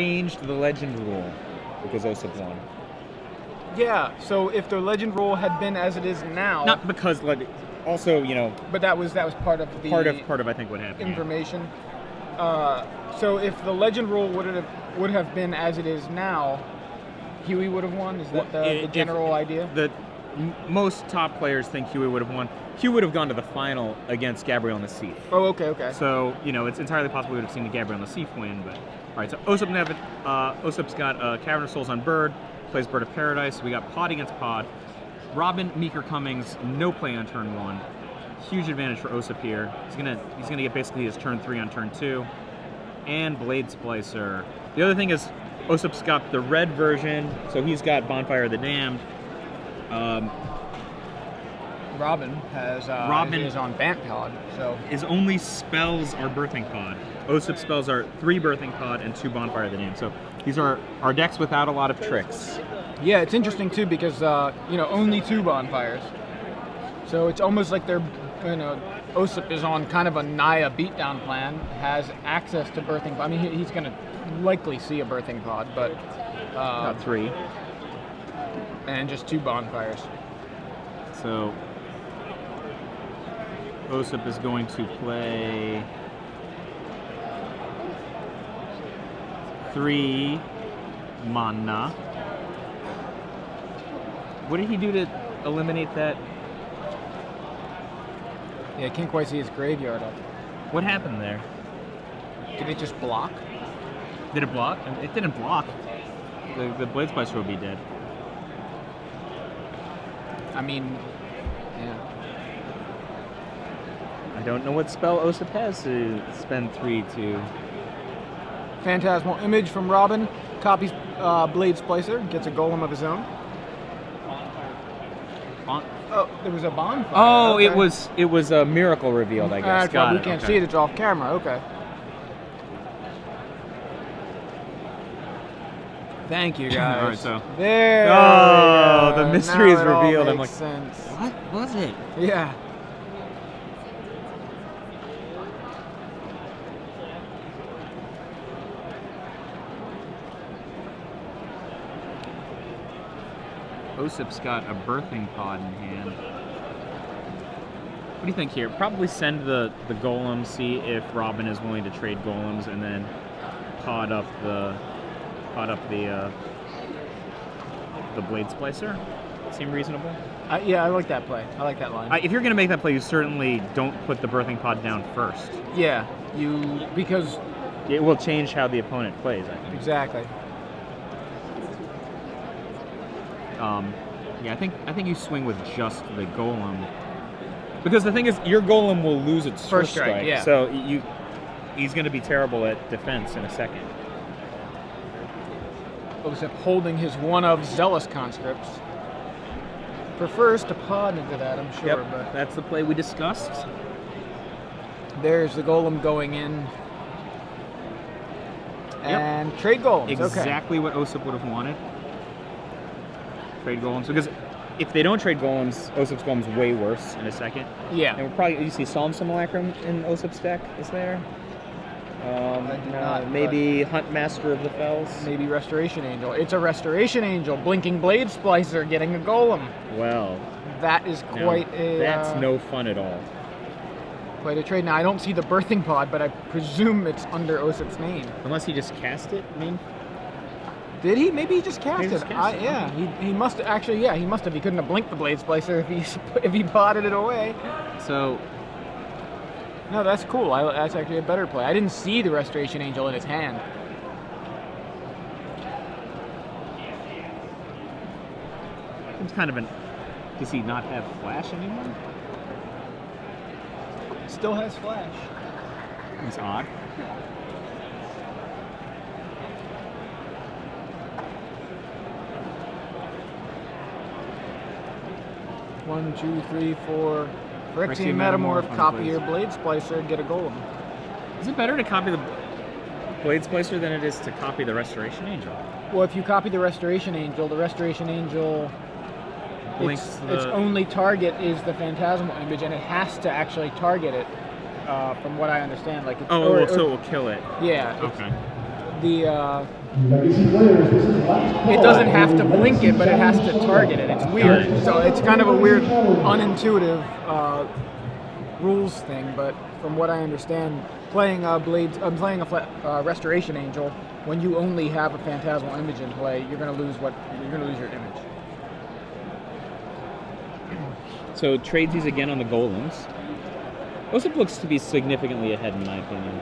changed the legend rule because Osyp won. Yeah, so if the legend rule had been as it is now, Not because, like, also, you know, but that was part of the part of I think what happened. information. So if the legend rule would have been as it is now, Huey would have won. Is that the general idea? Most top players think Huey would have won. Huey would have gone to the final against Gabriel Nassif. Oh, okay. So, you know, it's entirely possible we would have seen the Gabriel Nassif win. But all right, so Osyp's got Cavern of Souls on Bird, plays Bird of Paradise. We got Pod against Pod. Robin, Meeker, Cummings, no play on turn 1. Huge advantage for Osyp here. He's gonna get basically his turn 3 on turn 2. And Blade Splicer. The other thing is Osyp's got the red version, so he's got Bonfire of the Damned. Robin is on Bant Pod, so his only spells are Birthing Pod. Osyp's spells are 3 Birthing Pod and 2 Bonfire of the Damned. So these are our decks without a lot of tricks. Yeah, it's interesting too because only 2 bonfires, so it's almost like they're Osyp is on kind of a Naya beatdown plan, has access to Birthing Pod. I mean, he's going to likely see a Birthing Pod, but About 3. And just 2 bonfires. So Osyp is going to play 3 mana. What did he do to eliminate that? Yeah, I can't quite see his graveyard up. What happened there? Did it just block? Did it block? It didn't block. The Blade Splicer would be dead. I mean, yeah. I don't know what spell Osyp has to spend 3 to. Phantasmal Image from Robin, copies Blade Splicer, gets a golem of his own. Oh, there was a bonfire. Oh, okay. it was a miracle revealed, I guess. We can't see it, it's off camera, okay. Thank you, guys. All right, so there. Oh, the mystery is revealed. I'm like, sense. what was it? Yeah. Osyp's got a Birthing Pod in hand. What do you think here? Probably send the golem, see if Robin is willing to trade golems, and then pod up the Blade Splicer. Seem reasonable? Yeah, I like that play. I like that line. If you're going to make that play, you certainly don't put the Birthing Pod down first. Yeah, because it will change how the opponent plays, I think. Exactly. Yeah, I think you swing with just the golem, because the thing is, your golem will lose its first strike. Yeah. So he's going to be terrible at defense in a second. Osyp holding his one of Zealous Conscripts. Prefers to pod into that, I'm sure. Yep, but that's the play we discussed. There's the golem going in. And trade golems. Exactly what Osyp would have wanted. Trade golems, because if they don't trade golems, Osyp's golem's way worse in a second. Yeah. And we're probably, you see Psalm Simulacrum in Osyp's deck, is there? Maybe Hunt Master of the Fells. Maybe Restoration Angel. It's a Restoration Angel. Blinking Blade Splicer getting a golem. Well, that is quite that's no fun at all. Quite a trade. Now, I don't see the Birthing Pod, but I presume it's under Osyp's name. Unless he just cast it, I mean. Did he? Maybe he just cast it. Yeah, he must have. Actually, yeah, he must have. He couldn't have blinked the Blade Splicer if he potted it away. So. No, that's cool. That's actually a better play. I didn't see the Restoration Angel in his hand. It's kind of an. Does he not have Flash anymore? Still has Flash. It's odd. One, 2, 3, 4. Phyrexian Metamorph, copy your Blade Splicer, get a golem. Is it better to copy the Blade Splicer than it is to copy the Restoration Angel? Well, if you copy the Restoration Angel, its only target is the Phantasmal Image, and it has to actually target it, from what I understand. Like, so it will kill it. Yeah. Okay. it doesn't have to blink it, but it has to target it. It's weird. So it's kind of a weird, unintuitive rules thing. But from what I understand, playing Blades, I'm playing a Restoration Angel. When you only have a Phantasmal image in play, you're going to lose your image. So trades these again on the golems. Osyp looks to be significantly ahead in my opinion.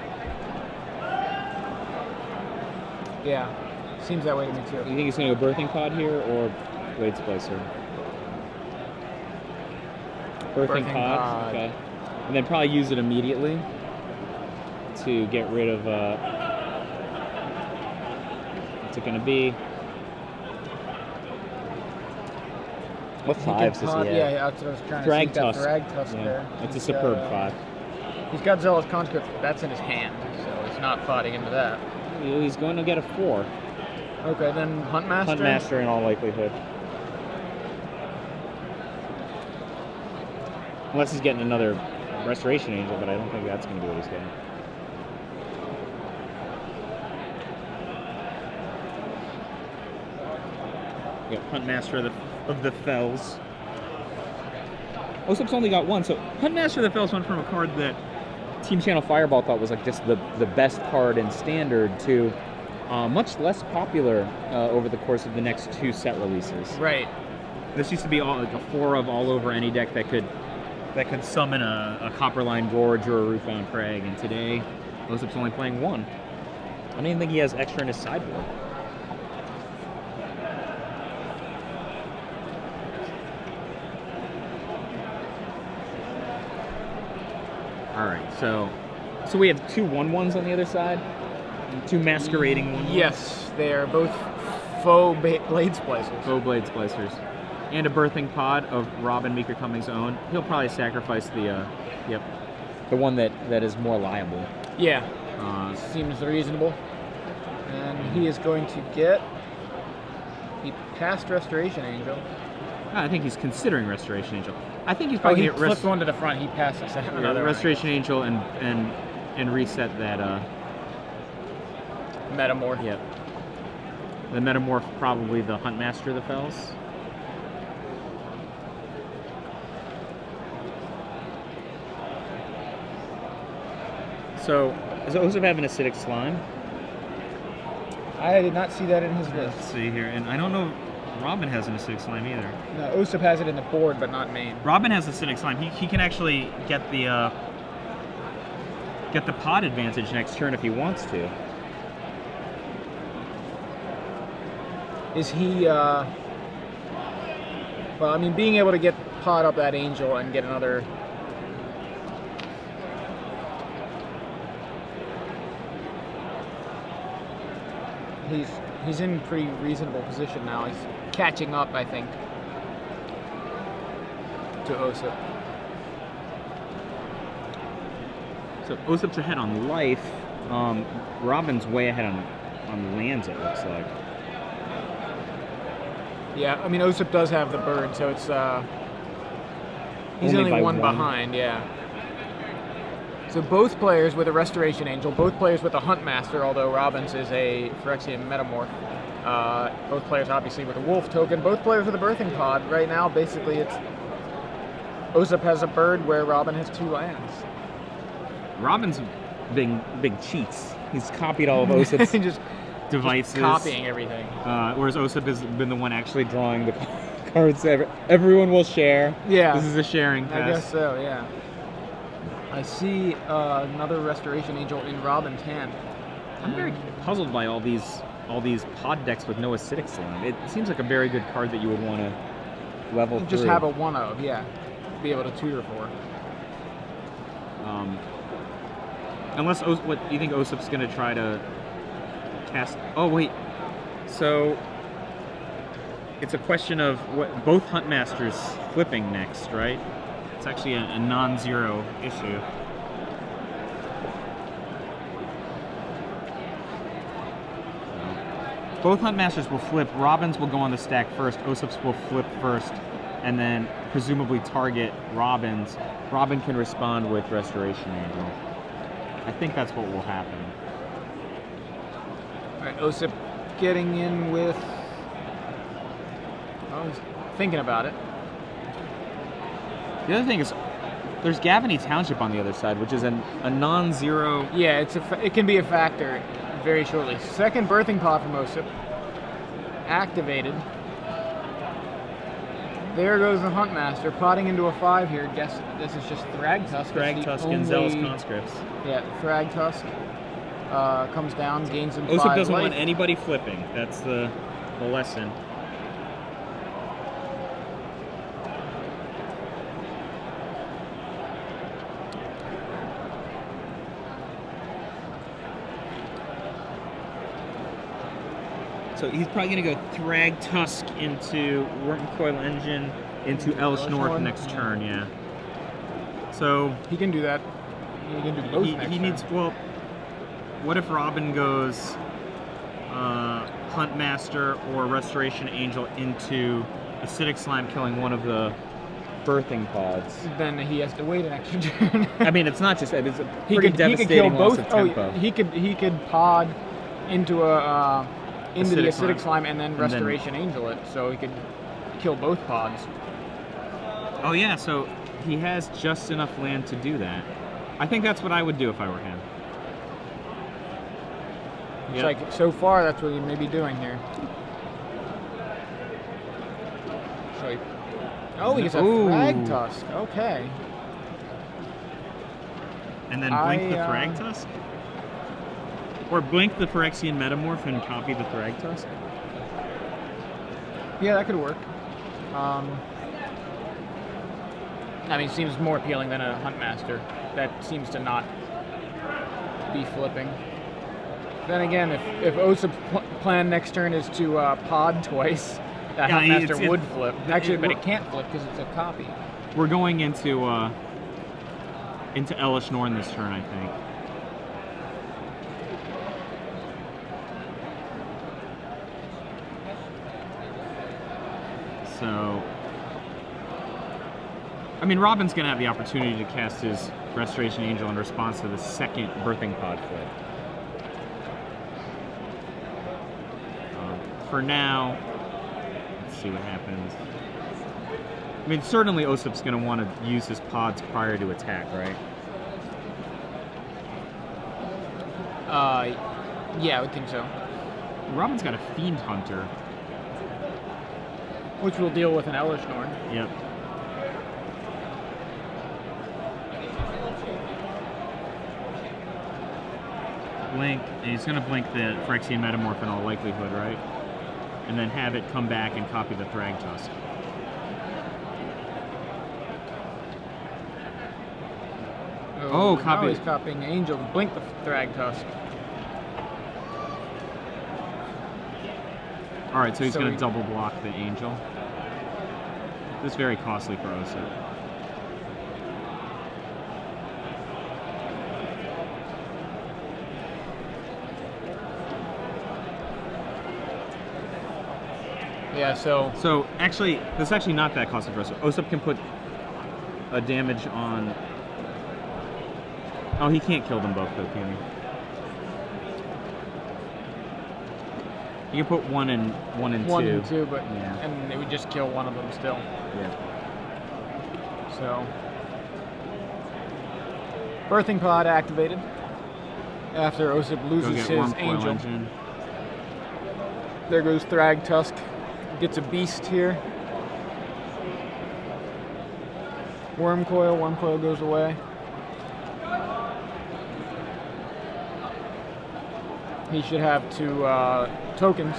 Yeah, seems that way to me too. You think he's going to go Birthing Pod here or Blade Splicer? Birthing Pod, okay. And then probably use it immediately to get rid of, what's it going to be? What fives does he have? Yeah, that's what I was trying to Thrag see. Tusk. Thrag Tusk there. It's a superb 5. He's got Zealous Conscript, but that's in his hand, so he's not plotting into that. He's going to get a 4. Okay, then Huntmaster? Huntmaster in all likelihood. Unless he's getting another Restoration Angel, but I don't think that's going to be what he's getting. We got Huntmaster of the Fells. Osyp's only got 1, so Huntmaster of the Fells went from a card that Team Channel Fireball thought was like just the best card in Standard to much less popular over the course of the next 2 set releases. Right. This used to be like a 4 of all over any deck that could summon a Copperline Gorge or a Rootbound Crag, and today Osyp's only playing 1. I don't even think he has extra in his sideboard. Alright, so we have 2 1/1s on the other side? 2 masquerading 1/1s? Yes, they are both faux Blade Splicers. Faux Blade Splicers. And a Birthing Pod of Robin Meeker Cummings' own. He'll probably sacrifice the one that is more liable. Yeah, seems reasonable. And he is going to get the past Restoration Angel. I think he's considering Restoration Angel. I think he's probably he flipped one to the front. He passed another Restoration Angel and reset that Metamorph. Yep. The Metamorph, probably the Huntmaster of the Fells. So, is Osyp having Acidic Slime? I did not see that in his list. Let's see here, and I don't know if Robin has an Acidic Slime either. No, Osyp has it in the board, but not main. Robin has Acidic Slime. He can actually get the pod advantage next turn if he wants to. Is he, well, I mean, being able to get pod up that Angel and get another... He's in pretty reasonable position now. He's catching up, I think, to Osyp. So Osyp's ahead on life. Robin's way ahead on lands, it looks like. Yeah, I mean, Osyp does have the bird, so it's he's only one behind, yeah. So both players with a Restoration Angel, both players with a Huntmaster, although Robin's is a Phyrexian Metamorph. Both players obviously with a Wolf token. Both players with a Birthing Pod. Right now, basically, it's Osyp has a bird where Robin has 2 lands. Robin's big cheats. He's copied all of Osyp's devices. Just copying everything. Whereas Osyp has been the one actually drawing the cards. Everyone will share. Yeah. This is a sharing fest. I guess so, yeah. I see another Restoration Angel in Robin's hand. I'm very puzzled by all these pod decks with no Acidic Slime. It seems like a very good card that you would want to level just through. have a 1/0, yeah. Be able to tutor for. Unless, what do you think Osyp's going to try to cast? Oh wait, so it's a question of what both Huntmasters flipping next, right? It's actually a non-zero issue. Both Huntmasters will flip. Robin's will go on the stack first. Osyp's will flip first, and then presumably target Robin's. Robin can respond with Restoration Angel. I think that's what will happen. All right, Osyp getting in with. I was thinking about it. The other thing is, there's Gavany Township on the other side, which is a non-zero. Yeah, it can be a factor very shortly. Second birthing pod from Osyp. Activated. There goes the Huntmaster, potting into a 5 here. Guess this is just Thragtusk. Thragtusk and Zealous Conscripts. Yeah, Thragtusk comes down, gains him 5 Osyp doesn't life. want anybody flipping. That's the lesson. So he's probably going to go Thragtusk into Wormcoil Engine into Elish North next turn, yeah. So he can do that. He can do both next he turn. needs, well, what if Robin goes Huntmaster or Restoration Angel into Acidic Slime, killing one of the birthing pods? Then he has to wait an extra turn. I mean, it's not just that, it's a he pretty could kill devastating loss both. of tempo. Oh, he could pod into into the Acidic Acidic Slime and then Restoration Angel it, so he could kill both pods. Oh yeah, so he has just enough land to do that. I think that's what I would do if I were him. It's like, so far, that's what he may be doing here. So he gets a Thragtusk. Okay. And then blink the Thragtusk? Or blink the Phyrexian Metamorph and copy the Thragtusk? Yeah, that could work. I mean, it seems more appealing than a Huntmaster. That seems to not be flipping. Then again, if Osip's plan next turn is to pod twice, that Huntmaster would flip. Actually, but it can't flip because it's a copy. We're going into Elish Norn this turn, I think. So, I mean, Robin's going to have the opportunity to cast his Restoration Angel in response to the second birthing pod flip. For now, let's see what happens. I mean, certainly Osyp's going to want to use his pods prior to attack, right? Yeah, I would think so. Robin's got a Fiend Hunter. Which will deal with an Elish Norn. Yep. Blink, and he's going to blink the Phyrexian Metamorph in all likelihood, right? And then have it come back and copy the Thragtusk. Oh, copy. Now he's copying Angel. Blink the Thragtusk. All right, so he's going to double block the Angel. This is very costly for Osyp. Yeah, so actually, this is actually not that costly for Osyp. Osyp can put a damage on. Oh, he can't kill them both, though, can he? You can put one and two. One and two, but yeah. And it would just kill one of them still. Yeah. So birthing pod activated after Osyp loses his Angel. Engine. There goes Thragtusk. Gets a beast here. Wormcoil goes away. He should have 2 tokens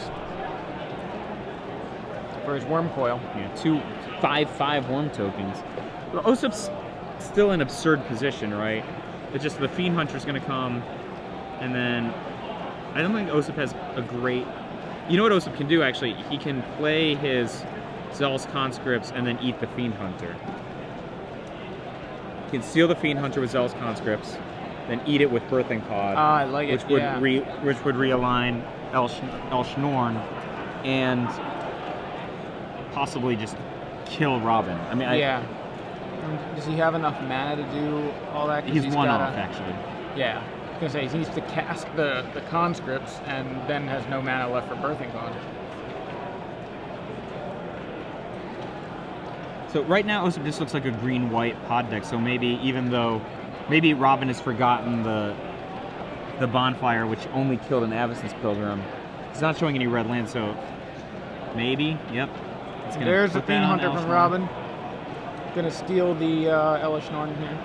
for his Wormcoil. Yeah, 2 5/5 worm tokens. Well, Osyp's still in absurd position, right? It's just the Fiend Hunter's going to come, and then I don't think Osyp has a great. You know what Osyp can do, actually? He can play his Zealous Conscripts and then eat the Fiend Hunter. He can steal the Fiend Hunter with Zealous Conscripts, then eat it with Birthing Pod. I like it, which would yeah. Which would realign Elish Norn and possibly just kill Robin. I mean, yeah. Does he have enough mana to do all that? He's one gotta, off, actually. Yeah. gonna say he needs to cast the conscripts and then has no mana left for birthing pod. So right now, Osyp just looks like a green-white pod deck. So maybe maybe Robin has forgotten the bonfire, which only killed an Avacyn's Pilgrim. He's not showing any red land, so maybe. Yep. There's the Fiend Hunter from Robin. Gonna steal the Elesh Norn here.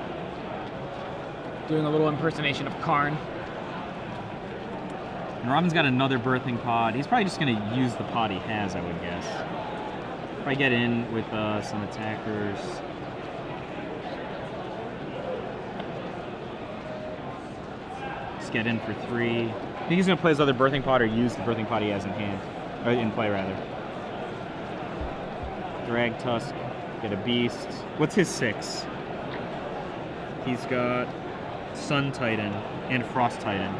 Doing a little impersonation of Karn. And Robin's got another birthing pod. He's probably just gonna use the pod he has, I would guess. Probably get in with some attackers. Just get in for 3. I think he's gonna play his other birthing pod or use the birthing pod he has in hand, or in play rather. Drag Tusk, get a beast. What's his 6? He's got Sun Titan and Frost Titan.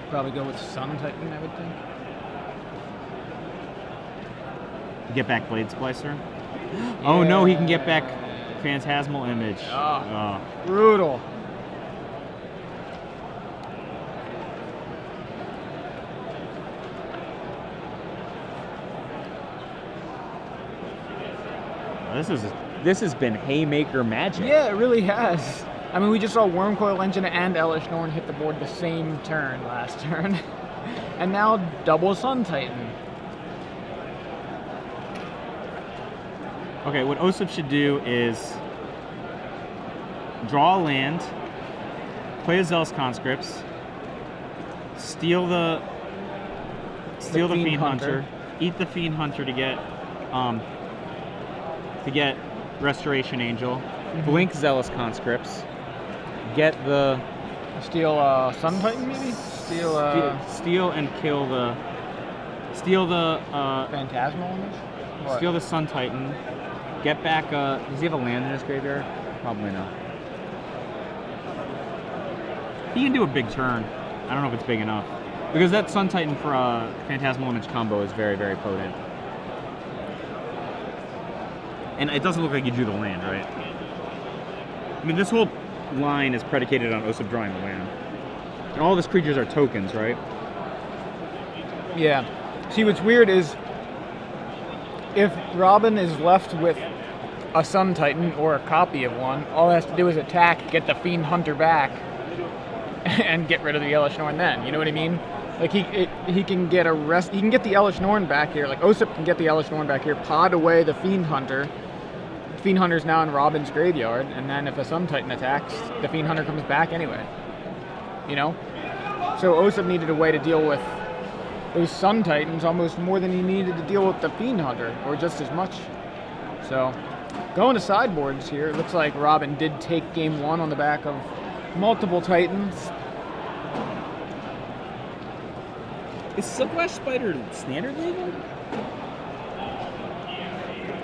Probably go with Sun Titan, I would think. Get back Blade Splicer. Yeah. Oh no, he can get back Phantasmal Image. Oh. Brutal. This has been haymaker magic. Yeah, it really has. I mean, we just saw Wormcoil Engine and Elesh Norn hit the board the same turn last turn. And now double Sun Titan. Okay, what Osyp should do is draw a land, play a Zealous Conscripts, steal the Fiend Hunter, eat the Fiend Hunter to get Restoration Angel, blink Zealous Conscripts, get the steal Sun Titan maybe? Steal and kill the Phantasmal Image? Steal the Sun Titan. Get back, does he have a land in his graveyard? Probably not. He can do a big turn. I don't know if it's big enough. Because that Sun Titan for a Phantasmal Image combo is very, very potent. And it doesn't look like you drew the land, right? I mean, this whole line is predicated on Osyp drawing the land. And all of his creatures are tokens, right? Yeah. See, what's weird is if Robin is left with a Sun Titan or a copy of one, all he has to do is attack, get the Fiend Hunter back, and get rid of the Elesh Norn then. You know what I mean? Like he can get he can get the Elesh Norn back here. Like Osyp can get the Elesh Norn back here, pod away the Fiend Hunter. The Fiend Hunter's now in Robin's graveyard, and then if a Sun Titan attacks, the Fiend Hunter comes back anyway. You know? So Osyp needed a way to deal with those Sun Titans almost more than he needed to deal with the Fiend Hunter, or just as much. So, going to sideboards here, it looks like Robin did take game 1 on the back of multiple Titans. Is Silklash Spider standard legal?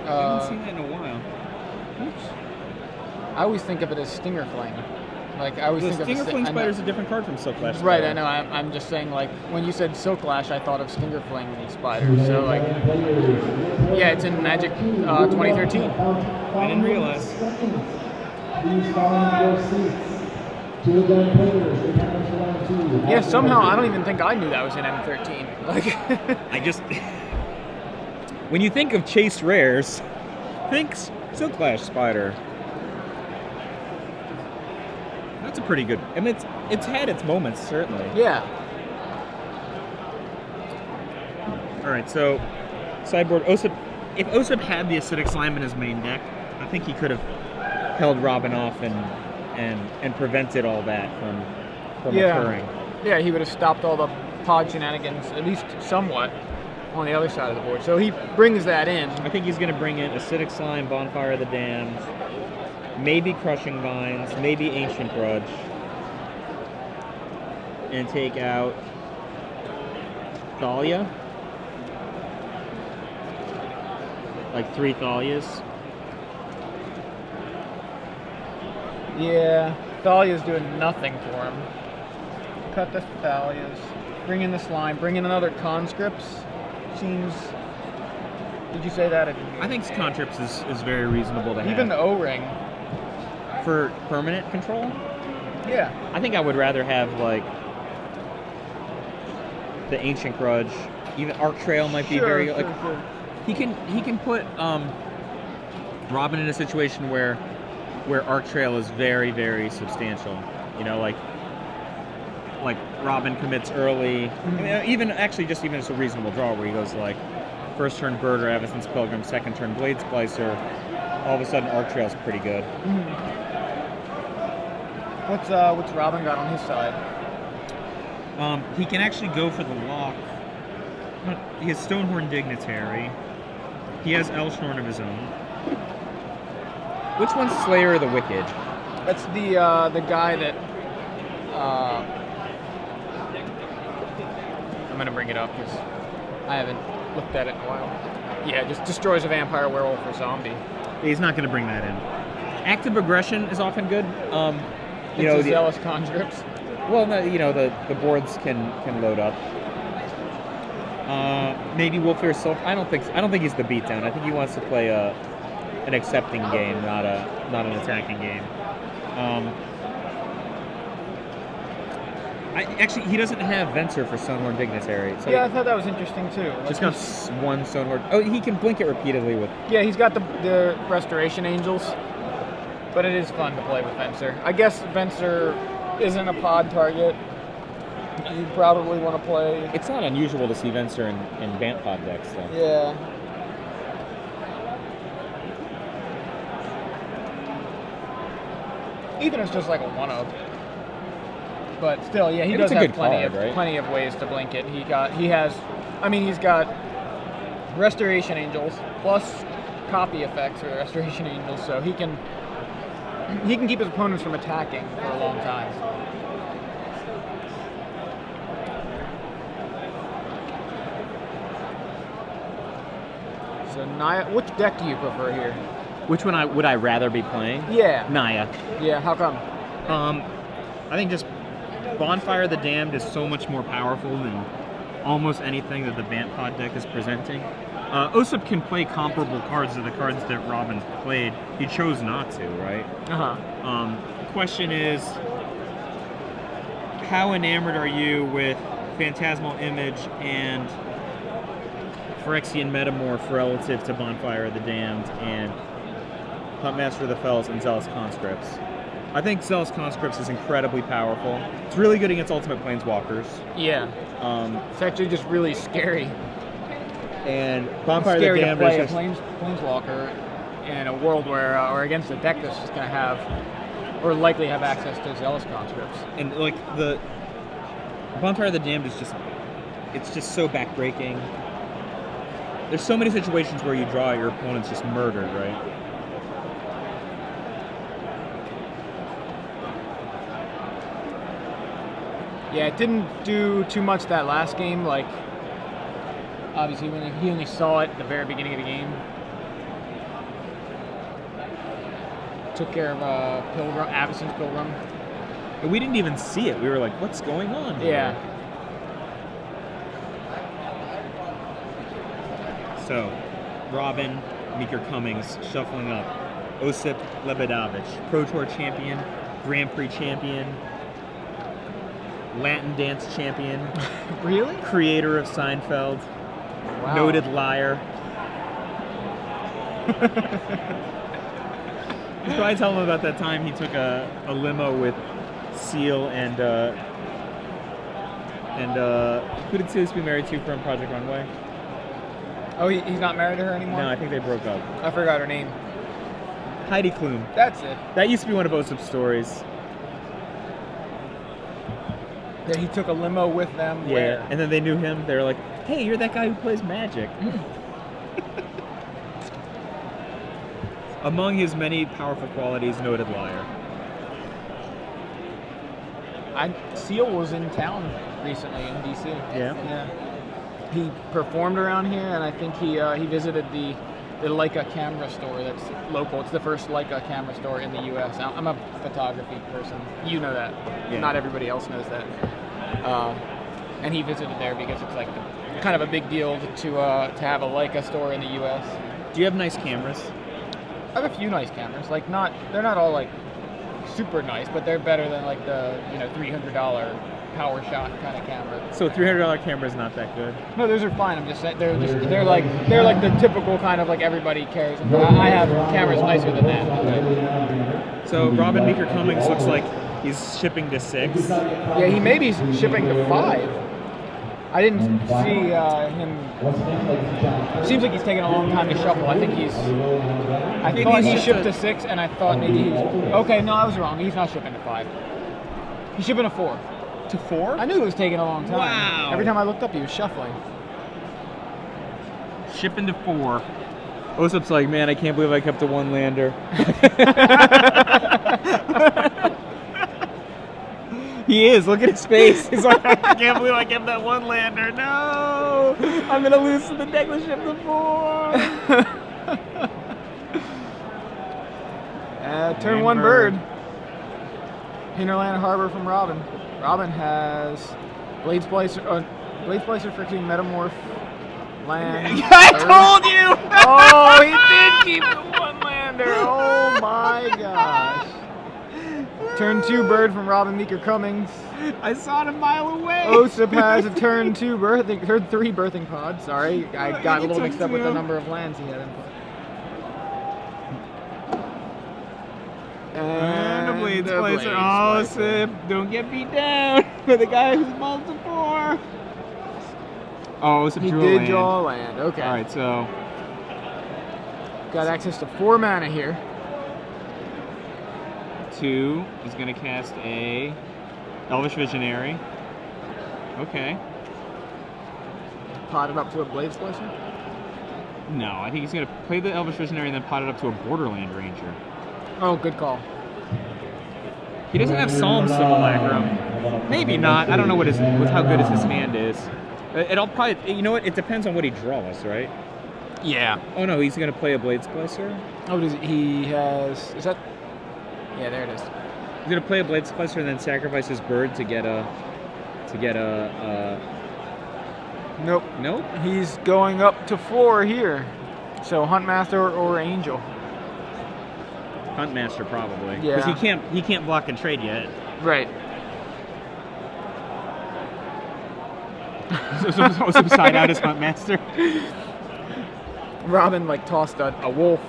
I haven't seen that in a while. Oops. I always think of it as Stinger Flame. Like I always think of Stinger Flame Spider is a different card from Silklash Spider. Right, I know. I'm just saying, like when you said Silklash, I thought of Stinger Flame Spider. So like, yeah, it's in Magic 2013. I didn't realize. Yeah, somehow I don't even think I knew that was in M13. Like, when you think of Chase Rares, think Silklash Spider. That's a pretty good. I mean, it's had its moments, certainly. Yeah. All right, so sideboard Osyp. If Osyp had the Acidic Slime in his main deck, I think he could have held Robin off and prevented all that from occurring. Yeah, he would have stopped all the pod shenanigans, at least somewhat, on the other side of the board. So he brings that in. I think he's going to bring in Acidic Slime, Bonfire of the Damned, maybe Crushing Vines, maybe Ancient Grudge, and take out Thalia. Like 3 Thalias. Yeah, Thalia's doing nothing for him. Cut the Thalias, bring in the Slime, bring in another Conscripts. Seems. Did you say that? I think Conscripts is very reasonable to have. Even the O-Ring. For permanent control? Yeah. I think I would rather have like the Ancient Grudge. Even Arc Trail might be very like sure. he can put Robin in a situation where Arc Trail is very, very substantial. You know, like Robin commits early. I mean, even just a reasonable draw where he goes like first turn Bird or Avacyn's Pilgrim, second turn Blade Splicer. All of a sudden, Arc Trail's pretty good. What's Robin got on his side? He can actually go for the lock. He has Stonehorn Dignitary. He has Elshnorn of his own. Which one's Slayer of the Wicked? That's the guy that. I'm gonna bring it up because I haven't looked at it in a while. Yeah, just destroys a vampire, werewolf, or zombie. He's not going to bring that in. Active aggression is often good. The zealous conscripts. Well, no, the boards can load up. Maybe Wolfear Sylph. I don't think he's the beatdown. I think he wants to play an accepting game, not an attacking game. He doesn't have Venser for Stonehorn Dignitary. So yeah, I thought that was interesting too. Just got one Stonehorn. Oh, he can blink it repeatedly with. Yeah, he's got the Restoration Angels, but it is fun to play with Venser. I guess Venser isn't a pod target. You probably want to play. It's not unusual to see Venser in Bant pod decks, though. Yeah. Even if it's just like a 1-of. But still, yeah, he does have plenty of ways to blink it. He's got Restoration Angels plus copy effects for the Restoration Angels, so he can keep his opponents from attacking for a long time. So Naya, which deck do you prefer here? Which one would I rather be playing? Yeah. Naya. Yeah, how come? I think just Bonfire of the Damned is so much more powerful than almost anything that the Bant pod deck is presenting. Osyp can play comparable cards to the cards that Robin played. He chose not to, right? The question is, how enamored are you with Phantasmal Image and Phyrexian Metamorph relative to Bonfire of the Damned and Huntmaster of the Fells and Zealous Conscripts? I think Zealous Conscripts is incredibly powerful. It's really good against Ultimate Planeswalkers. Yeah. It's actually just really scary. And Bonfire of the Damned is just Planeswalker in a world where, or against a deck that's just going to have, or likely have access to Zealous Conscripts. And like the Bonfire of the Damned is just so backbreaking. There's so many situations where you draw your opponent's just murdered, right? Yeah, it didn't do too much that last game. Like, obviously, when he only saw it at the very beginning of the game. Took care of Avacyn's Pilgrim. And we didn't even see it. We were like, what's going on here? Yeah. So, Robin, Meeker Cummings, shuffling up. Osyp, Lebedowicz, Pro Tour champion, Grand Prix champion, Latin dance champion. Really? Creator of Seinfeld. Wow. Noted liar. He's probably telling him about that time he took a limo with Seal and who did Seal be married to from Project Runway? Oh, he's not married to her anymore? No, I think they broke up. I forgot her name. Heidi Klum. That's it. That used to be one of Osyp's stories. That he took a limo with them. Yeah, where? and then they knew him. They were like, hey, you're that guy who plays Magic. Among his many powerful qualities, noted liar. Seal was in town recently in DC. Yeah? Yeah. He performed around here, and I think he visited the Leica camera store that's local. It's the first Leica camera store in the U.S. I'm a photography person. You know that. Yeah. Not everybody else knows that. And he visited there because it's like kind of a big deal to have a Leica store in the U.S. Do you have nice cameras? I have a few nice cameras. Like they're not all like super nice, but they're better than like the $300 power shot kind of camera. So $300 camera is not that good. No, those are fine. I'm just saying they're like the typical kind of like everybody carries. I have cameras nicer than that. So Robin Meeker Cummings looks like he's shipping to 6. Yeah, he may be shipping to 5. I didn't see him. It seems like he's taking a long time to shuffle. I think I thought he shipped to 6, and I thought maybe he was. Okay, no, I was wrong. He's not shipping to 5. He's shipping to 4. To 4? I knew it was taking a long time. Wow. Every time I looked up, he was shuffling. Shipping to 4. Osyp's like, man, I can't believe I kept a 1 lander. He is. Look at his face. He's like, I can't believe I kept that 1 lander. No, I'm gonna lose to the deck. Let's ship to 4. Turn 1 bird. Hinterland Harbor from Robin. Robin has Blade Splicer fixing Metamorph land. I told you. Oh, he did keep the 1 lander. Oh my gosh. Turn 2 bird from Robin Meeker Cummings. I saw it a mile away. Osyp has a turn 3 birthing pod. Sorry, I got a little mixed up with the number of lands he had input. And the Blade Splicer. Osyp, don't get beat down for the guy who's mulled to 4. Oh, Osyp drew a land. He did draw a land. Okay. All right, so got access to 4 mana here. 2 is going to cast a Elvish Visionary. Okay. Pot it up to a Blade Splicer? No, I think he's going to play the Elvish Visionary and then pot it up to a Borderland Ranger. Oh, good call. He doesn't have Psalm Simulacrum. Maybe not. I don't know with how good his hand is. It'll probably, you know what? It depends on what he draws, right? Yeah. Oh no, he's going to play a Blade Splicer. Oh, he has? Is that? Yeah, there it is. He's going to play a Blade Splicer and then sacrifice his bird to get a. Nope. Nope. He's going up to 4 here. So Huntmaster or Angel. Huntmaster probably. Yeah. Because he can't block and trade yet. Right. So subside out as Huntmaster. Robin like tossed a wolf.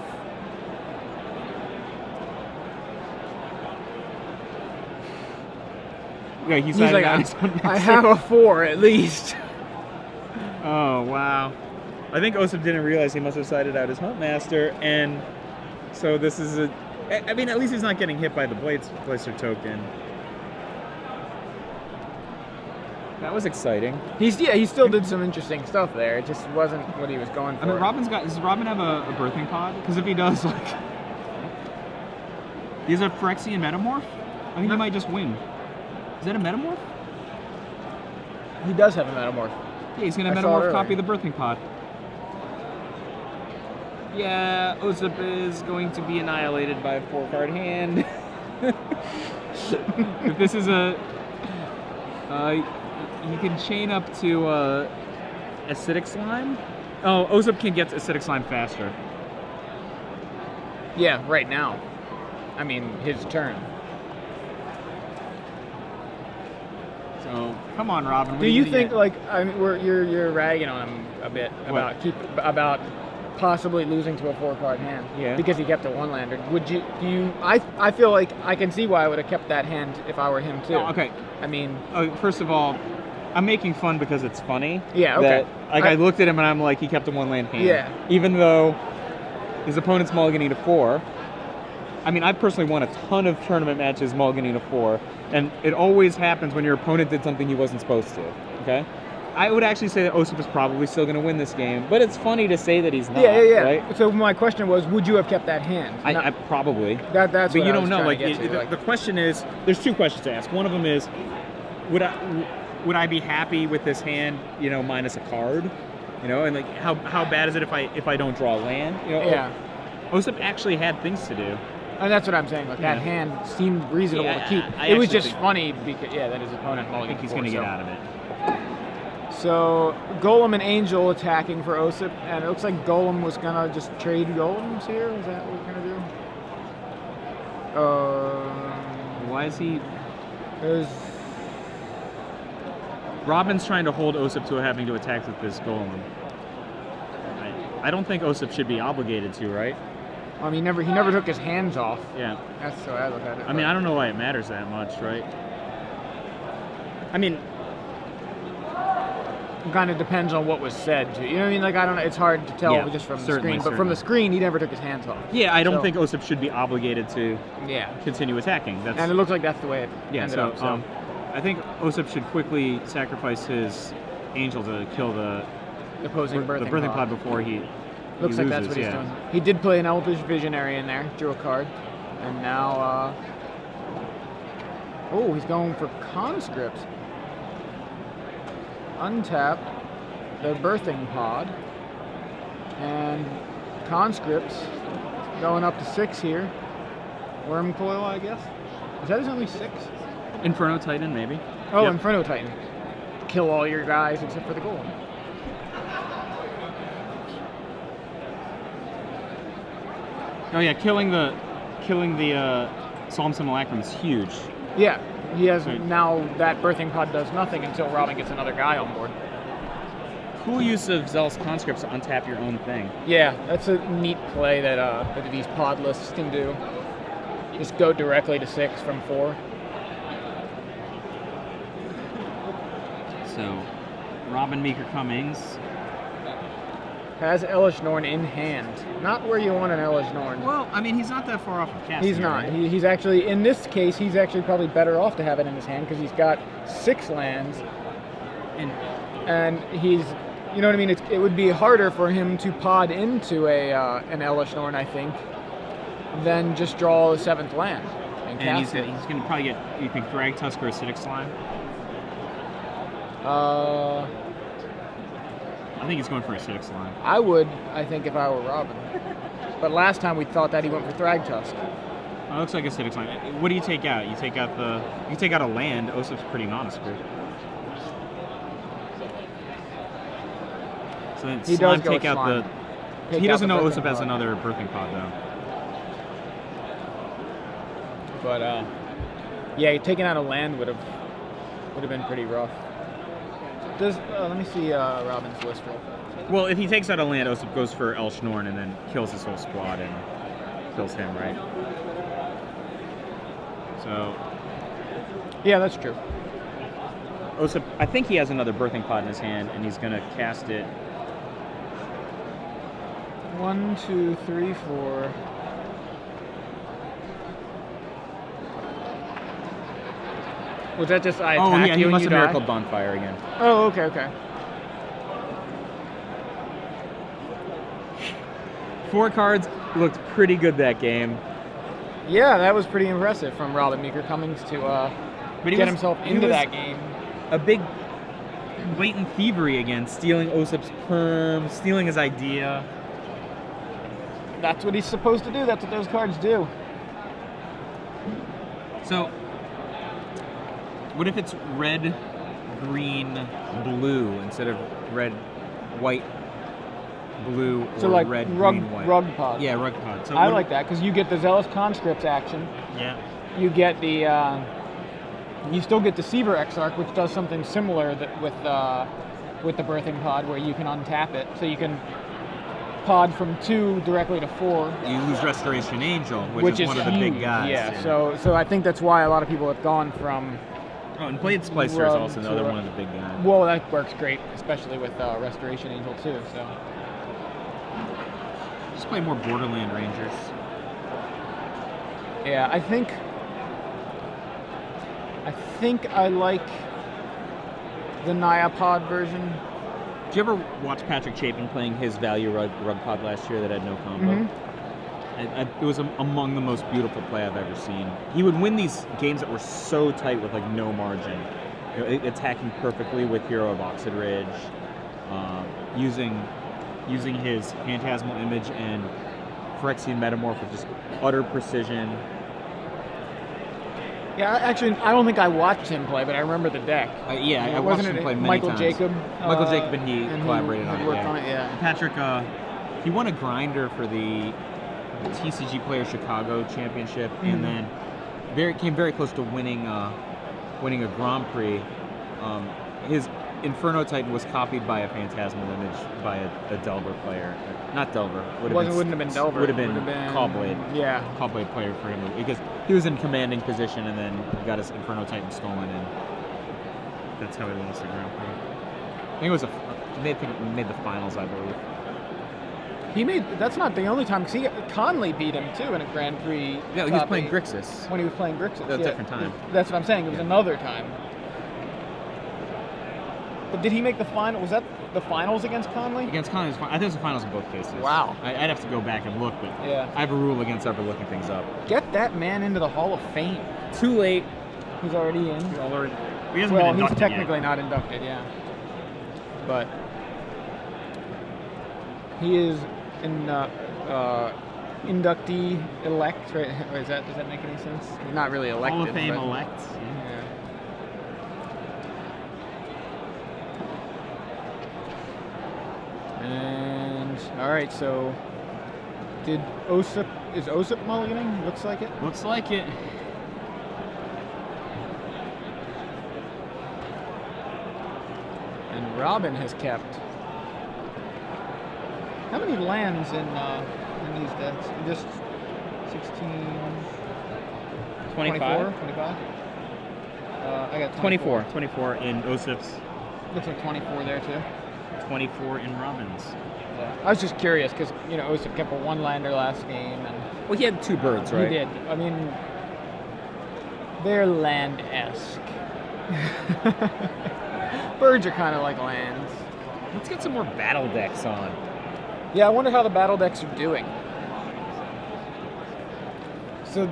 Yeah, he's like, out as Huntmaster. I have a 4 at least. Oh wow. I think Osyp didn't realize he must have sided out his Huntmaster, and so this is a. I mean, at least he's not getting hit by the Blade Splicer token. That was exciting. He still did some interesting stuff there. It just wasn't what he was going for. I mean, does Robin have a birthing pod? Because if he does, like, he has a Phyrexian Metamorph. I think he might just win. Is that a Metamorph? He does have a Metamorph. Yeah, he's gonna Metamorph copy the birthing pod. Yeah, Osyp is going to be annihilated by a 4-card hand. If this is a... you can chain up to Acidic Slime. Oh, Osyp can get Acidic Slime faster. Yeah, right now. I mean, his turn. So, come on, Robin. Do you think, like, I mean, you're ragging on him a bit about possibly losing to a 4-card hand? Yeah. Because he kept a 1-lander. I feel like I can see why I would have kept that hand if I were him too. Oh, okay. I mean, first of all, I'm making fun because it's funny. Yeah, okay. I looked at him and I'm like, he kept a 1-land hand. Yeah. Even though his opponent's mulliganing to 4. I mean, I personally won a ton of tournament matches mulliganing to 4, and it always happens when your opponent did something he wasn't supposed to, okay? I would actually say that Osyp is probably still going to win this game, but it's funny to say that he's not, right? So my question was, would you have kept that hand? I probably. That's but what you I don't was know. trying Like, to get to, the question is, there's 2 questions to ask. One of them is, would I be happy with this hand, you know, minus a card? You know, and like, how bad is it if I don't draw a land? You know, yeah. Osyp actually had things to do. And that's what I'm saying. Like, that hand seemed reasonable to keep. It was just funny because, that his opponent mulliganed. I think he's going to get out of it. So, Golem and Angel attacking for Osyp, and it looks like Golem was going to just trade Golems here. Is that what we're going to do? Why is he? There's Robin's trying to hold Osyp to having to attack with this golem. I don't think Osyp should be obligated to, right? he never took his hands off. Yeah. That's the way I look at it. I mean, I don't know why it matters that much, right? I mean, it kind of depends on what was said, too. You know what I mean? Like, I don't know. It's hard to tell Yeah, just from the certainly, screen. But from the screen, he never took his hands off. yeah, I don't think Osyp should be obligated to Yeah. continue attacking. That's And it looks like that's the way it yeah. ended So, up. So I think Osyp should quickly sacrifice his angel to kill the opposing birthing, birthing pod before he looks he like loses, that's what he's yeah. doing. He did play an Elvish Visionary in there, drew a card, and now he's going for conscript. Untap the birthing pod, and conscripts going up to 6 here. Worm coil, I guess. Is that his only 6? Inferno Titan, maybe. Oh, Yep. Inferno Titan. Kill all your guys except for the golem. Oh yeah, killing the Psalm Simulacrum is huge. Yeah, he has Right. now that birthing pod does nothing until Robin gets another guy on board. Cool use of Zealous Conscripts to untap your own thing. Yeah, that's a neat play that these pod lists can do. Just go directly to 6 from 4. So, Robin Meeker Cummings. Has Elish Norn in hand. Not where you want an Elish Norn. Well, I mean, he's not that far off of casting. He's not. Right? He's actually, in this case, he's actually probably better off to have it in his hand because he's got 6 lands. And he's, you know what I mean? It would be harder for him to pod into an Elish Norn, I think, than just draw the 7th land and And cast it. he's going to probably get, you think, Drag Tusk or Acidic Slime? I think he's going for Acidic Slime. I would, I think, if I were Robin. But last time we thought that he went for Thrag Tusk. Oh, it looks like Acidic Slime. What do you take out? You take out a land. Osyp's pretty nondescript. So then He Slime does go take with out Slime. the. Take He out doesn't the know birthing Osyp has pod. another birthing pod though. But yeah, taking out a land would have been pretty rough. Does let me see Robin's list real fast. Well, if he takes out a land, Osyp goes for El Schnorn and then kills his whole squad and kills him, right? So Yeah, that's true. Osyp, I think he has another birthing pod in his hand, and he's gonna cast it. 1, 2, 3, 4. Was that just I attack Oh yeah, he you and must you have die? miracled bonfire again. Oh, okay. 4 cards looked pretty good that game. Yeah, that was pretty impressive from Robin Meeker Cummings to But he get was- himself he into was that game. A big blatant thievery again, stealing Osyp's perm, stealing his idea. That's what he's supposed to do. That's what those cards do. So, what if it's red, green, blue instead of red, white, blue, or So like red, rug green, white? rug pod. Yeah, rug pod. So I what- like that because you get the Zealous Conscripts action. Yeah. You get the you still get Deceiver Exarch, which does something similar with the birthing pod, where you can untap it, so you can pod from 2 directly to 4. You lose Restoration Angel, which is one of the big huge. guys. Yeah, so I think that's why a lot of people have gone from. Oh, and Blade Splicer is Rug also to another rug. one of the big guys. Well, that works great, especially with Restoration Angel too. So Just play more Borderland Rangers. yeah, I think I like the Naya pod version. Did you ever watch Patrick Chapin playing his value rug pod last year that had no combo? Mm-hmm. It was among the most beautiful play I've ever seen. He would win these games that were so tight with like no margin. You know, attacking perfectly with Hero of Oxid Ridge, using his Phantasmal Image and Phyrexian Metamorph with just utter precision. Yeah, actually, I don't think I watched him play, but I remember the deck. Yeah, I watched him play many Michael times. Jacob? Michael Jacob and he collaborated had on it. worked Yeah. on it, yeah. And Patrick, he won a grinder for the TCG Player Chicago Championship, and then came very close to winning winning a Grand Prix. His Inferno Titan was copied by a Phantasmal Image by a Delver player. Not Delver. Wouldn't have been Delver. Would have been Callblade. Yeah. Callblade player for him because he was in commanding position and then he got his Inferno Titan stolen and that's how he lost the Grand Prix. I think it was he made the finals, I believe. That's not the only time, because Conley beat him too in a Grand Prix. Yeah, he was playing Grixis. When he was playing Grixis. A different time. That's what I'm saying. It was another time. But did he make the final? Was that the finals against Conley? Against Conley, I think it was the finals in both cases. Wow. I'd have to go back and look, but yeah. I have a rule against ever looking things up. Get that man into the Hall of Fame. Too late. He's already in. He hasn't been inducted he's technically yet. not inducted, yeah. But he is in inductee elect, right? Or does that make any sense? He's not really elected. Hall of Fame elect. Yeah. And all right, so is Osyp mulliganing? Looks like it. Looks like it. And Robin has kept. How many lands in these decks? Just 16, 25? 25? I got 24 in Osyp's. Looks like 24 there too. 24 in Robin's. Yeah. I was just curious because Osyp kept a one-lander last game, and well, he had 2 birds, right? He did. I mean, they're land-esque. Birds are kind of like lands. Let's get some more battle decks on. Yeah, I wonder how the battle decks are doing. So,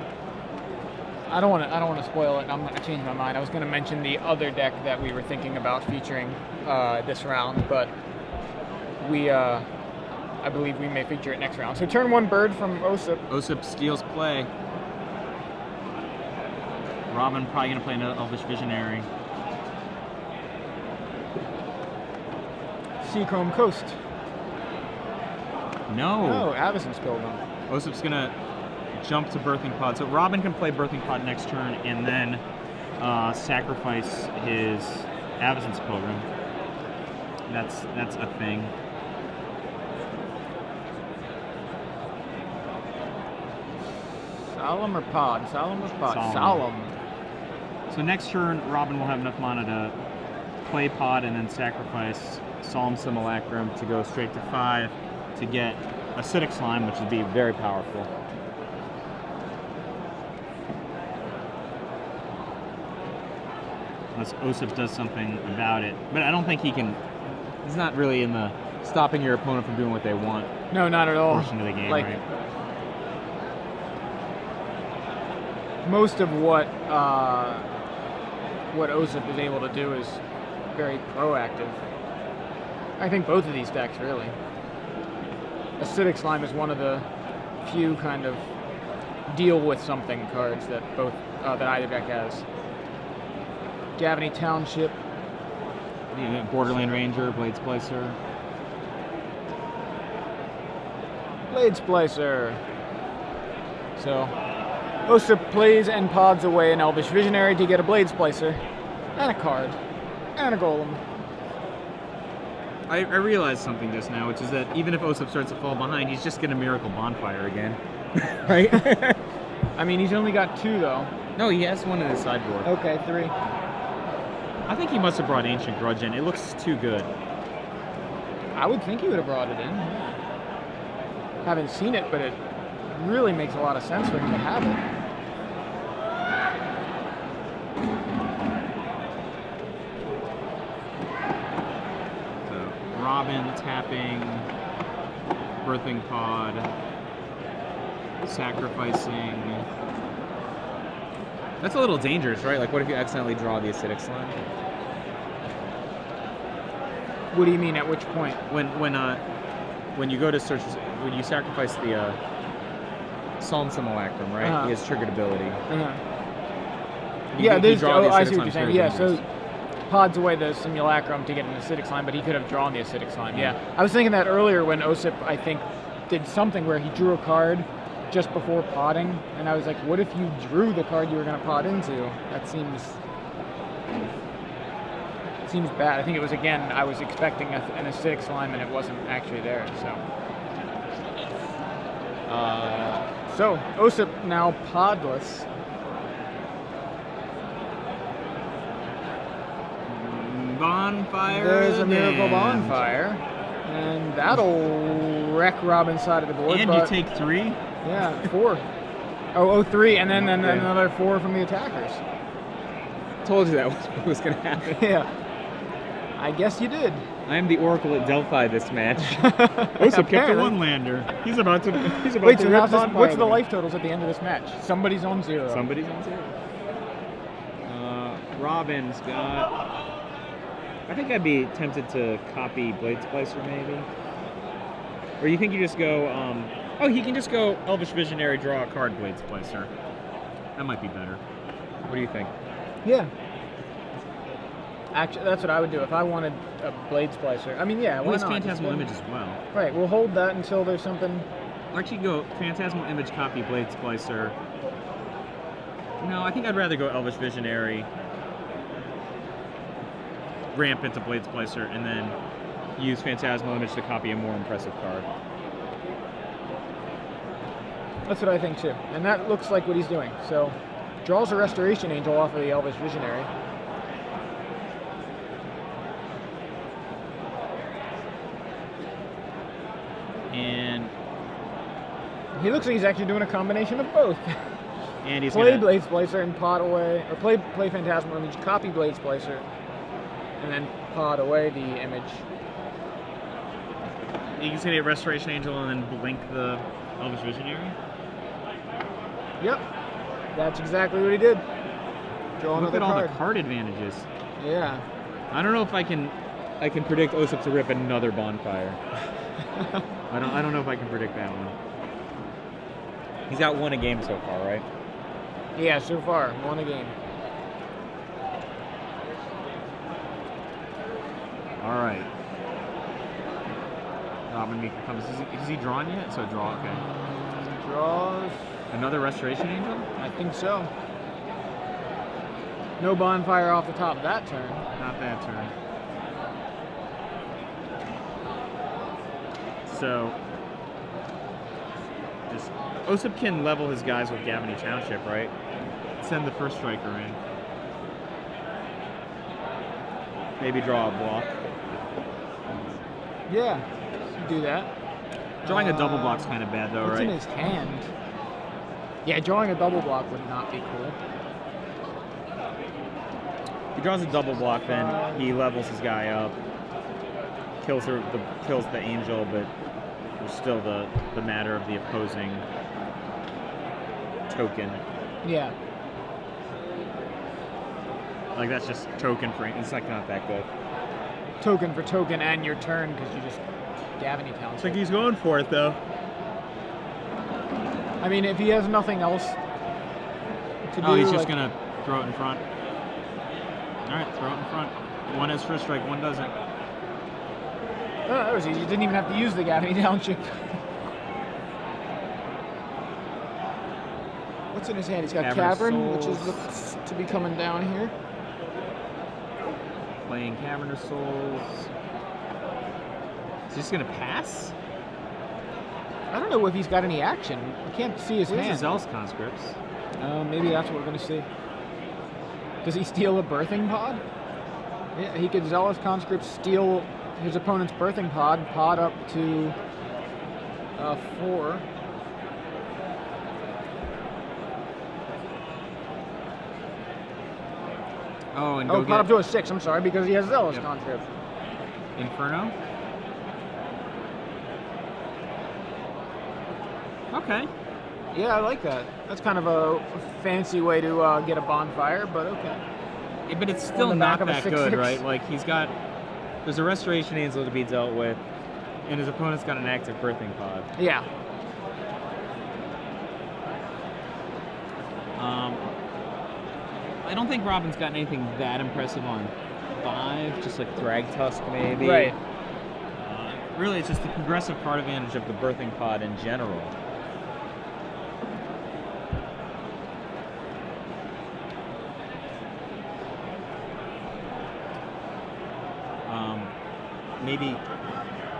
I don't want to spoil it. I'm going to change my mind. I was going to mention the other deck that we were thinking about featuring this round, but I believe we may feature it next round. So turn 1 bird from Osyp. Osyp steals play. Robin probably going to play another Elvish Visionary. Seachrome Coast. No. No, Avacyn spilled them. Osyp's going to jump to Birthing Pod. So Robin can play Birthing Pod next turn and then sacrifice his Avacyn's Pilgrim. That's a thing. Solemn or Pod? Solemn or Pod? Solemn. So next turn, Robin will have enough mana to play Pod and then sacrifice Solemn Simulacrum to go straight to 5 to get Acidic Slime, which would be very powerful. Unless Osyp does something about it. But I don't think he can. He's not really in the stopping your opponent from doing what they want. No, not at all. Portion of the game, like, right? Most of what Osyp is able to do is very proactive. I think both of these decks, really. Acidic Slime is one of the few kind of deal with something cards that that either deck has. Gavany Township. Borderland Ranger, Blade Splicer. Blade Splicer. So, Osyp plays and pods away an Elvish Visionary to get a Blade Splicer, and a card, and a Golem. I realized something just now, which is that even if Osyp starts to fall behind, he's just going to Miracle Bonfire again. Right? I mean, he's only got 2, though. No, he has 1 in his sideboard. Okay, 3. I think he must have brought Ancient Grudge in. It looks too good. I would think he would have brought it in. Haven't seen it, but it really makes a lot of sense for him to have it. So, Robin tapping, Birthing Pod, sacrificing. That's a little dangerous, right? Like, what if you accidentally draw the Acidic Slime? What do you mean? At which point? When you go to search, when you sacrifice the Solemn Simulacrum, right? He has triggered ability. Yeah, I see what you're saying. Yeah, so pods away the Simulacrum to get an Acidic Slime, but he could have drawn the Acidic Slime. Yeah, I was thinking that earlier when Osyp, I think, did something where he drew a card just before potting, and I was like, what if you drew the card you were going to pot into? That seems bad. I think it was, again, I was expecting an acidic slime, and it wasn't actually there, so. So, Osyp now podless. Bonfire. There's a of miracle damned. bonfire, and that'll wreck Robin's side of the board. And but, you take 3? Yeah, 4. Oh, 3, and then another 4 from the attackers. Told you that was what was going to happen. Yeah. I guess you did. I am the Oracle at Delphi this match. Osyp kept a 1-lander. He's about to Wait, to so rip how's this, Bonfire what's the away. life totals at the end of this match? Somebody's on 0. Somebody's on 0. Robin's got... I think I'd be tempted to copy Blade Splicer, maybe. Or you think you just go... oh, he can just go Elvish Visionary, draw a card, Blade Splicer. That might be better. What do you think? Yeah. Actually, that's what I would do if I wanted a Blade Splicer. I mean, yeah, why Well, it's not? Phantasmal Image as well. Right, we'll hold that until there's something... Or actually go Phantasmal Image, copy Blade Splicer. No, I think I'd rather go Elvish Visionary, ramp into Blade Splicer, and then use Phantasmal Image to copy a more impressive card. That's what I think too. And that looks like what he's doing. So, draws a Restoration Angel off of the Elvish Visionary. And He looks like he's actually doing a combination of both. and he's Play gonna, Blade Splicer and pot away, or play Phantasmal Image, copy Blade Splicer, and then pot away the image. he's gonna get Restoration Angel and then blink the Elvish Visionary. Yep, that's exactly what he did. Draw Look another at all card. the card advantages. Yeah. I don't know if I can predict Osyp to rip another Bonfire. I don't know if I can predict that one. He's got 1 a game so far, right? Yeah, so far, 1 a game. All right. Robin Meeker comes. Is he drawn yet? So draw, okay. Draws. Another Restoration Angel? I think so. No bonfire off the top of that turn. Not that turn. So, just Osyp can level his guys with Gavany Township, right? Send the first striker in. Maybe draw a block. Yeah, do that. Drawing a double block's kind of bad, though, What's right? in his hand? Yeah, drawing a double block would not be cool. If he draws a double block, then he levels his guy up, kills the angel, but there's still the matter of the opposing token. Yeah. Like that's just token for it's like not that good. Token for token and your turn because you just Gavany Township. It's like he's going for it though. I mean, if he has nothing else to do, Oh, he's just like, gonna throw it in front. All right, throw it in front. 1 has first strike, 1 doesn't. Oh, that was easy. You didn't even have to use the Gavany Township. What's in his hand? He's got Cavern Cavern, which is Souls. looks to be coming down here. Playing Cavern Souls. Is he just gonna pass? I don't know if he's got any action. I can't see his Where's hand. his Zealous Conscripts? Maybe that's what we're going to see. Does he steal a birthing pod? Yeah, he could Zealous Conscript steal his opponent's birthing pod, pod up to 4. Oh, and Oh, go pod up get to a 6, I'm sorry, because he has Zealous Yep. Conscript. Inferno. Okay. Yeah, I like that. That's kind of a fancy way to get a bonfire, but okay. Yeah, but it's On still the back not of a that 6/6. good, right? Like there's a Restoration Angel to be dealt with, and his opponent's got an active Birthing Pod. Yeah. I don't think Robin's got anything that impressive on 5, just like Thrag Tusk maybe. Right. Really, it's just the progressive card advantage of the Birthing Pod in general. maybe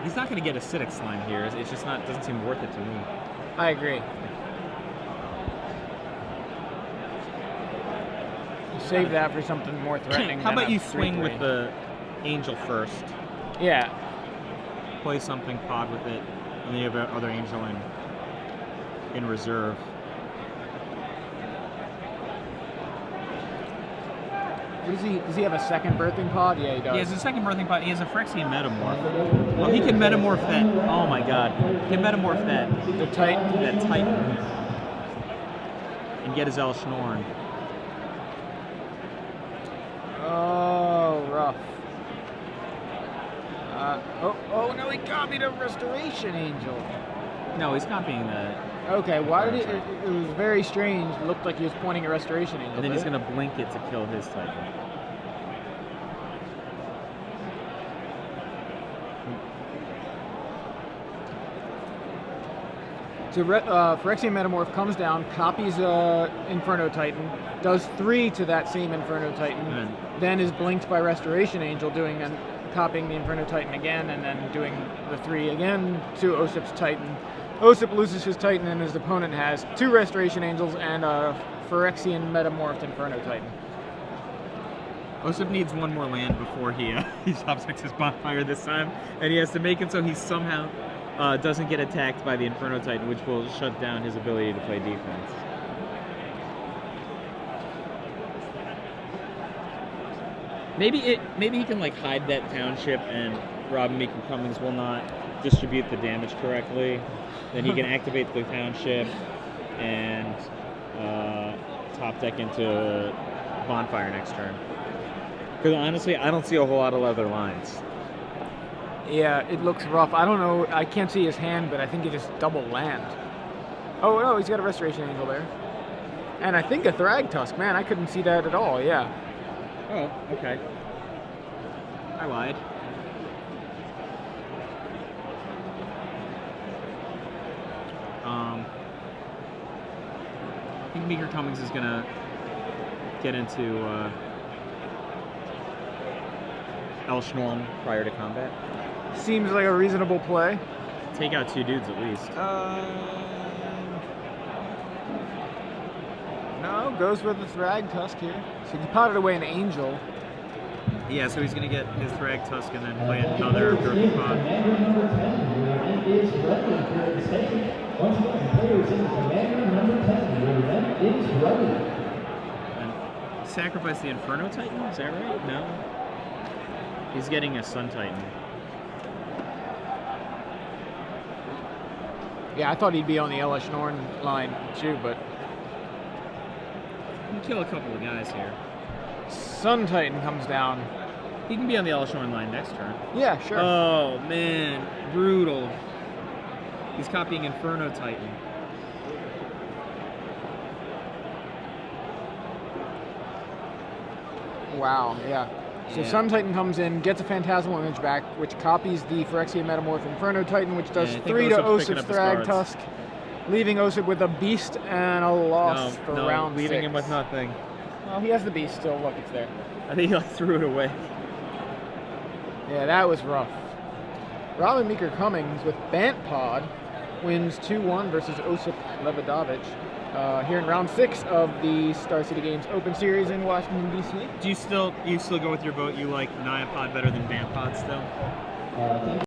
he's not going to get acidic slime here. It's just not, doesn't seem worth it to me. I agree. Save that for something more threatening. How about you than a swing 3/3. with the angel first? Yeah. Play something, pod with it, and then you have other angel in reserve. What does he have a second birthing pod? Yeah, he does. He has a second birthing pod. He has a Phyrexian metamorph. Well, he can metamorph that. Oh my god. He can metamorph that. The Titan. That Titan. And get his El Schnorn. Oh, rough. Oh no, he copied a Restoration Angel. No, he's copying the. Okay, why did it was very strange. It looked like he was pointing a Restoration Angel. And then he's going to blink it to kill his Titan. So Phyrexian Metamorph comes down, copies Inferno Titan, does 3 to that same Inferno Titan, then is blinked by Restoration Angel, copying the Inferno Titan again, and then doing the 3 again to Osyp's Titan. Osyp loses his Titan, and his opponent has 2 Restoration Angels and a Phyrexian Metamorphed Inferno Titan. Osyp needs one more land before he stops his bonfire this time, and he has to make it so he somehow doesn't get attacked by the Inferno Titan, which will shut down his ability to play defense. Maybe he can like hide that township, and Robin Meeker Cummings will not distribute the damage correctly. Then he can activate the township and top deck into bonfire next turn. Because honestly, I don't see a whole lot of other lines. Yeah, it looks rough. I don't know. I can't see his hand, but I think it is double land. Oh no, he's got a Restoration Angel there, and I think a Thrag Tusk. Man, I couldn't see that at all. Yeah. Oh, okay. I lied. I think Meeker Cummings is gonna get into El Schnorm prior to combat. Seems like a reasonable play. Take out 2 dudes at least. No, goes with the Thrag Tusk here. So he potted away an Angel. Yeah, so he's gonna get his Thrag Tusk and then play another Gurkha Pod. And sacrifice the Inferno Titan? Is that right? No. He's getting a Sun Titan. Yeah, I thought he'd be on the Ella Schnorn line too, but He can kill a couple of guys here. Sun Titan comes down. He can be on the El Schnorn line next turn. Yeah, sure. Oh man, brutal. He's copying Inferno Titan. Wow, yeah. So Yeah. Sun Titan comes in, gets a Phantasmal Image back, which copies the Phyrexian Metamorph Inferno Titan, which does Yeah, I think 3 to Osip's picking Osip's up his Thrag cards. Tusk, leaving Osyp with a Beast and a loss for round 6. leaving him with nothing. Well, he has the Beast still. Look, it's there. I think he like threw it away. Yeah, that was rough. Robin Meeker Cummings with Bant Pod wins 2-1 versus Osyp Lebedowicz here in round 6 of the Star City Games Open Series in Washington, D.C. Do you still go with your vote? You like Naya Pod better than Bant Pod still?